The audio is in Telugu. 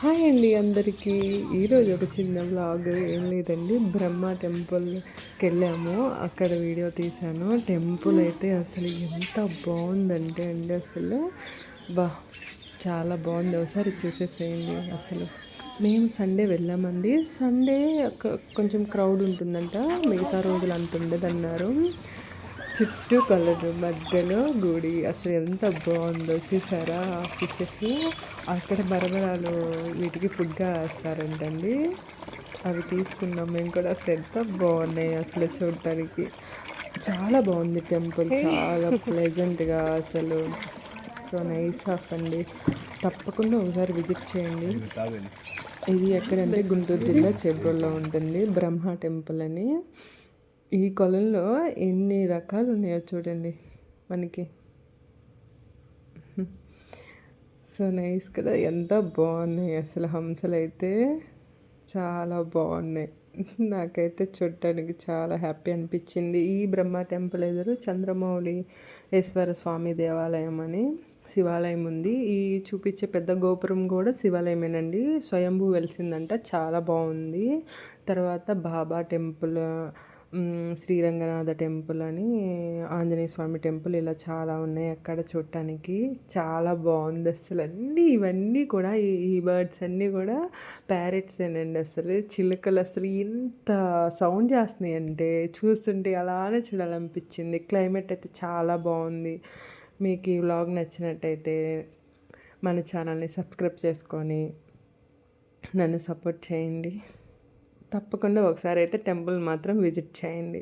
హాయ్ అండి అందరికీ. ఈరోజు ఒక చిన్న వ్లాగ్. ఏం లేదండి, బ్రహ్మ టెంపుల్కి వెళ్ళాము, అక్కడ వీడియో తీశాను. టెంపుల్ అయితే అసలు ఎంత బాగుందంటే అండి, అసలు బా చాలా బాగుంది. ఒకసారి చూసేసేయండి. అసలు మేము సండే వెళ్ళామండి. సండే కొంచెం క్రౌడ్ ఉంటుందంట, మిగతా రోజులు అంత ఉండదన్నారు. చుట్టూ కలరు, మధ్యలో గుడి. అసలు ఎంత బాగుందో చూసారా. ఫిషెస్ అక్కడ బరబరాలు వీటికి ఫుడ్గా వేస్తారంటండి. అవి తీసుకున్నాం మేము కూడా. అసలు ఎంత బాగున్నాయి అసలు చూడటానికి. చాలా బాగుంది టెంపుల్, చాలా ప్లెజెంట్గా అసలు. సో నైస్ ఆఫ్ అండి. తప్పకుండా ఒకసారి విజిట్ చేయండి. ఇది ఎక్కడంటే గుంటూరు జిల్లా చెబ్రోల్లో ఉంటుంది, బ్రహ్మ టెంపుల్ అని. ఈ కొలంలో ఎన్ని రకాలు ఉన్నాయో చూడండి మనకి. సో నైస్ కదా, ఎంత బాగున్నాయి అసలు. హంసలు అయితే చాలా బాగున్నాయి. నాకైతే చూడటానికి చాలా హ్యాపీ అనిపించింది. ఈ బ్రహ్మ టెంపుల్ ఎదురు చంద్రమౌళీశ్వర స్వామి దేవాలయం అని శివాలయం ఉంది. ఈ చూపించే పెద్ద గోపురం కూడా శివాలయమేనండి, స్వయంభూ వెలిసిందంట. చాలా బాగుంది. తర్వాత బాబా టెంపుల్, శ్రీరంగనాథ టెంపుల్ అని, ఆంజనేయ స్వామి టెంపుల్, ఇలా చాలా ఉన్నాయి అక్కడ చూడటానికి. చాలా బాగుంది అసలు. ఇవన్నీ కూడా ఈ బర్డ్స్ అన్నీ కూడా ప్యారెట్సేనండి. అసలు చిలుకలు అసలు ఎంత సౌండ్ చేస్తున్నాయి అంటే చూస్తుంటే అలానే చూడాలనిపించింది. క్లైమేట్ అయితే చాలా బాగుంది. మీకు ఈ వ్లాగ్ నచ్చినట్టయితే మన ఛానల్ని సబ్స్క్రైబ్ చేసుకొని నన్ను సపోర్ట్ చేయండి. తప్పకుండా ఒకసారి అయితే టెంపుల్ మాత్రం విజిట్ చేయండి.